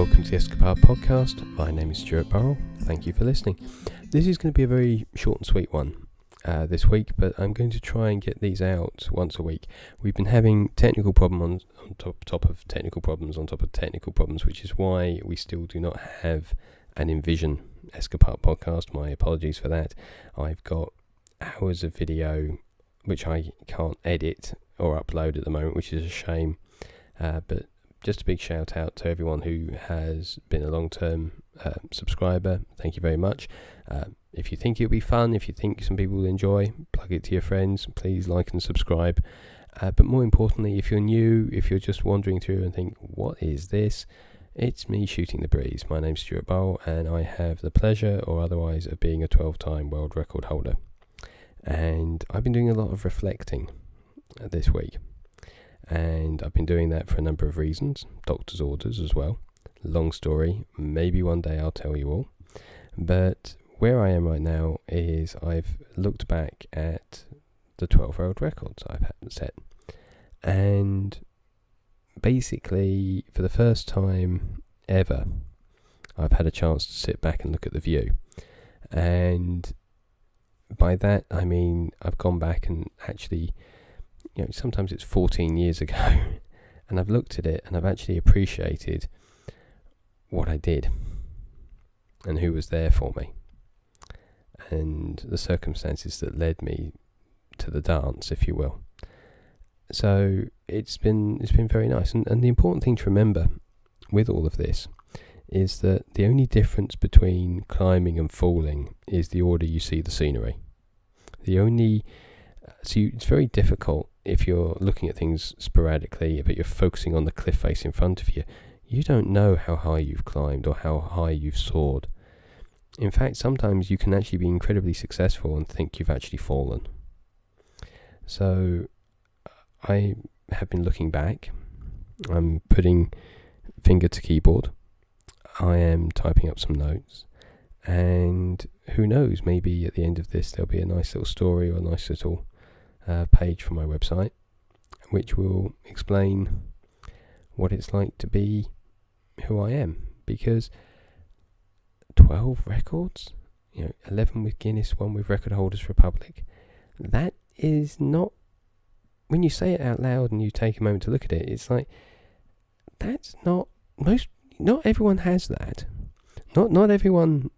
welcome to the Escapade podcast. My name is Stuart. Thank you for listening. This is going to be a very short and sweet one this week, but I'm going to try and get these out once a week. We've been having technical problems on top of technical problems on top of technical problems, which is why we still do not have an Envision Escapade podcast. My apologies for that. I've got hours of video which I can't edit or upload at the moment, which is a shame, but just a big shout out to everyone who has been a long-term subscriber. Thank you very much. If you think it'll be fun, if you think some people will enjoy, plug it to your friends. Please like and subscribe. But more importantly, if you're new, if you're just wandering through and think, what is this? It's me shooting the breeze. My name's Stuart Barrell, and I have the pleasure or otherwise of being a 12-time world record holder. And I've been doing a lot of reflecting this week. And I've been doing that for a number of reasons, doctor's orders as well. Long story, maybe one day I'll tell you all. But where I am right now is I've looked back at the 12 world records I've set. And basically, for the first time ever, I've had a chance to sit back and look at the view. And by that, I mean I've gone back and actually, sometimes it's 14 years ago, and I've looked at it and I've actually appreciated what I did and who was there for me and the circumstances that led me to the dance, if you will. So it's been very nice, and the important thing to remember with all of this is that the only difference between climbing and falling is the order you see the scenery. It's very difficult if you're looking at things sporadically, but you're focusing on the cliff face in front of you. You don't know how high you've climbed or how high you've soared. In fact, sometimes you can actually be incredibly successful and think you've actually fallen. So I have been looking back. I'm putting finger to keyboard. I am typing up some notes. And who knows, maybe at the end of this there'll be a nice little story or a nice little page from my website which will explain what it's like to be who I am. Because 12 records, 11 with Guinness, 1 with Record Holders Republic, that is not, when you say it out loud and you take a moment to look at it, it's like, that's not everyone has that. Not everyone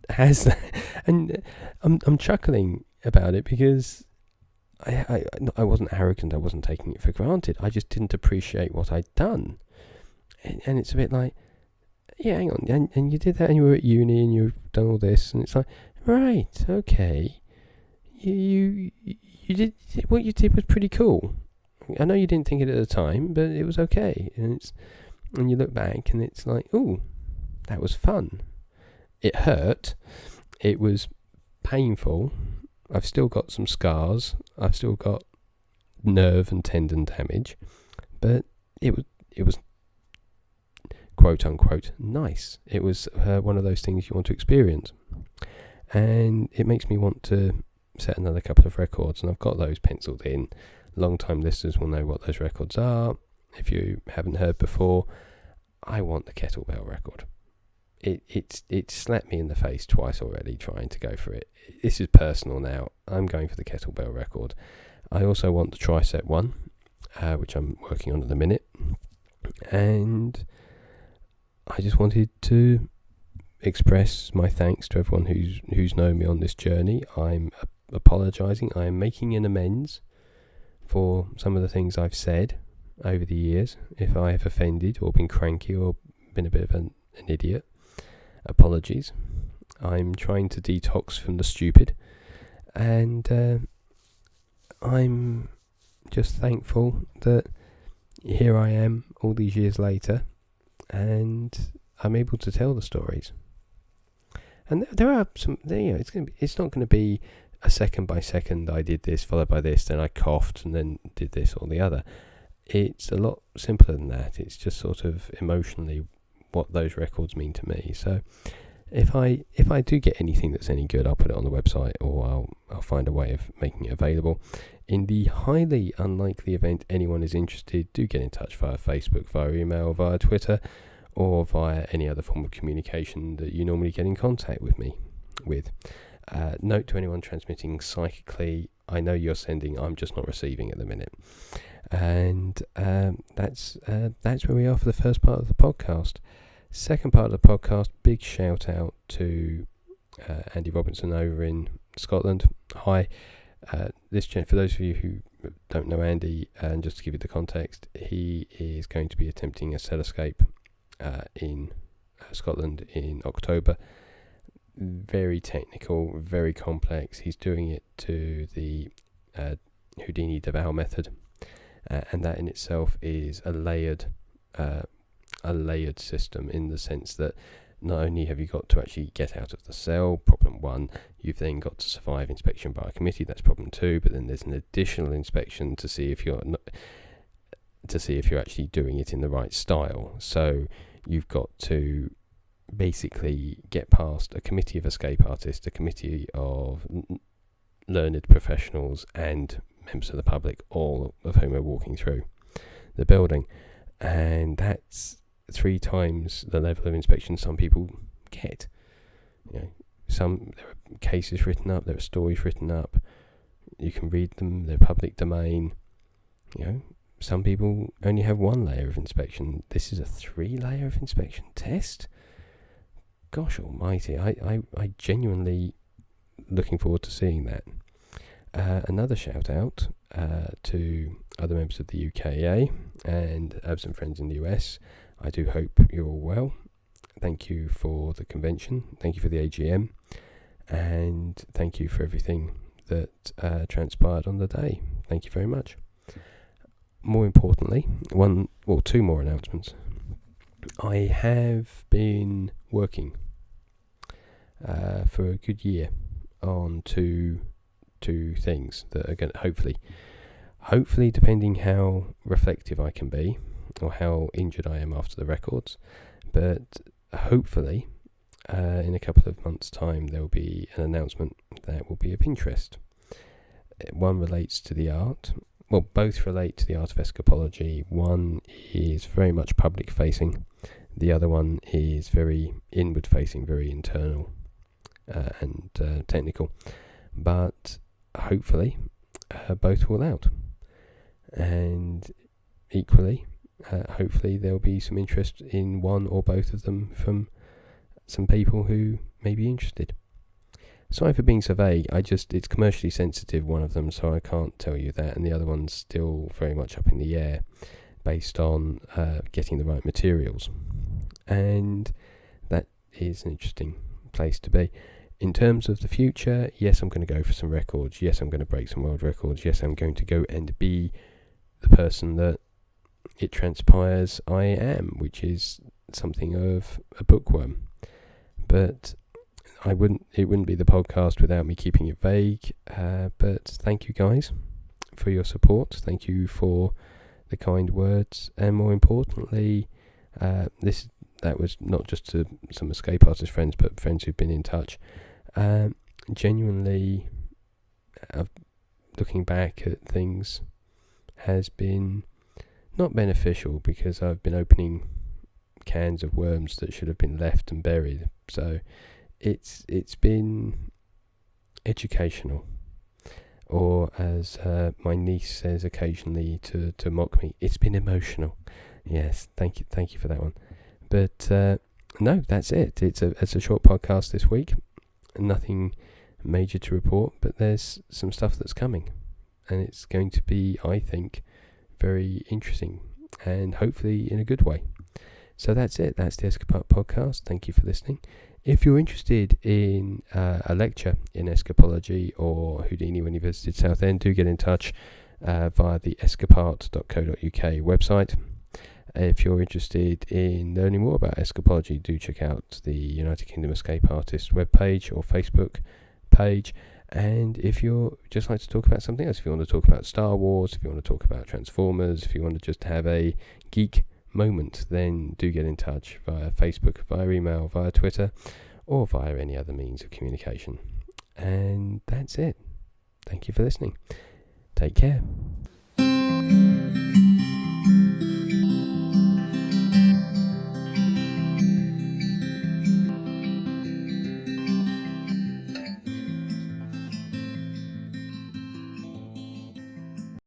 has that. And I'm chuckling about it because I wasn't arrogant, I wasn't taking it for granted, I just didn't appreciate what I'd done. And it's a bit like, yeah, hang on, and you did that and you were at uni and you've done all this, and it's like, right, okay, you did, what you did was pretty cool. I know you didn't think it at the time, but it was okay. And you look back and it's like, ooh, that was fun. It hurt, it was painful, I've still got some scars, I've still got nerve and tendon damage, but it was quote unquote nice. It was one of those things you want to experience, and it makes me want to set another couple of records, and I've got those penciled in. Long-time listeners will know what those records are. If you haven't heard before, I want the kettlebell record. It slapped me in the face twice already trying to go for it. This is personal now. I'm going for the kettlebell record. I also want the tricep one, which I'm working on at the minute. And I just wanted to express my thanks to everyone who's known me on this journey. I'm apologising. I am making an amends for some of the things I've said over the years. If I have offended or been cranky or been a bit of an idiot, apologies. I'm trying to detox from the stupid, and I'm just thankful that here I am all these years later, and I'm able to tell the stories. And there are some, it's not going to be a second by second, I did this, followed by this, then I coughed, and then did this or the other. It's a lot simpler than that. It's just sort of emotionally what those records mean to me. So if I do get anything that's any good, I'll put it on the website, or I'll find a way of making it available. In the highly unlikely event anyone is interested, do get in touch via Facebook, via email, via Twitter, or via any other form of communication that you normally get in contact with me with. Note to anyone transmitting psychically, I know you're sending, I'm just not receiving at the minute. And that's where we are for the first part of the podcast. Second part of the podcast, big shout out to Andy Robinson over in Scotland. Hi. For those of you who don't know Andy, and just to give you the context, he is going to be attempting a cell escape in Scotland in October. Very technical, very complex. He's doing it to the Houdini DeVal method, and that in itself is a layered system, in the sense that not only have you got to actually get out of the cell, problem one, you've then got to survive inspection by a committee, that's problem two, but then there's an additional inspection to see if you're actually doing it in the right style. So you've got to basically get past a committee of escape artists, a committee of learned professionals and members of the public, all of whom are walking through the building, and that's 3 times the level of inspection some people get. There are cases written up, there are stories written up, you can read them, they're public domain. Some people only have 1 layer of inspection. This is a 3-layer of inspection test. Gosh almighty, I genuinely looking forward to seeing that. Another shout out to other members of the UKA and absent friends in the US. I do hope you're all well. Thank you for the convention. Thank you for the AGM. And thank you for everything that transpired on the day. Thank you very much. More importantly, 2 more announcements. I have been working for a good year on two things that are going to hopefully, depending how reflective I can be or how injured I am after the records, but hopefully in a couple of months' time there will be an announcement that will be of interest. One relates to the art. Well, both relate to the art of escapology. One is very much public facing. The other one is very inward facing, very internal and technical. But hopefully both will out. And equally, hopefully there'll be some interest in one or both of them from some people who may be interested. Sorry for being so vague, it's commercially sensitive, one of them, so I can't tell you that, and the other one's still very much up in the air based on getting the right materials. And that is an interesting place to be. In terms of the future, yes, I'm going to go for some records, yes, I'm going to break some world records, yes, I'm going to go and be the person that it transpires I am, which is something of a bookworm. But it wouldn't be the podcast without me keeping it vague. But thank you guys for your support. Thank you for the kind words, and more importantly, that was not just to some escape artist friends, but friends who've been in touch. Genuinely, looking back at things has been not beneficial, because I've been opening cans of worms that should have been left and buried. So it's been educational, or as my niece says occasionally to mock me, it's been emotional. Yes, thank you for that one. But no, that's it. It's a short podcast this week. Nothing major to report, but there's some stuff that's coming, and it's going to be, I think, very interesting, and hopefully in a good way. So that's it. That's the Escapade podcast. Thank you for listening. If you're interested in a lecture in escapology or Houdini when you visited Southend, do get in touch via the escapade.co.uk website. If you're interested in learning more about escapology, do check out the United Kingdom Escape Artists webpage or Facebook page. And if you're just like to talk about something else, if you want to talk about Star Wars, if you want to talk about Transformers, if you want to just have a geek moment, then do get in touch via Facebook, via email, via Twitter, or via any other means of communication. And that's it. Thank you for listening. Take care.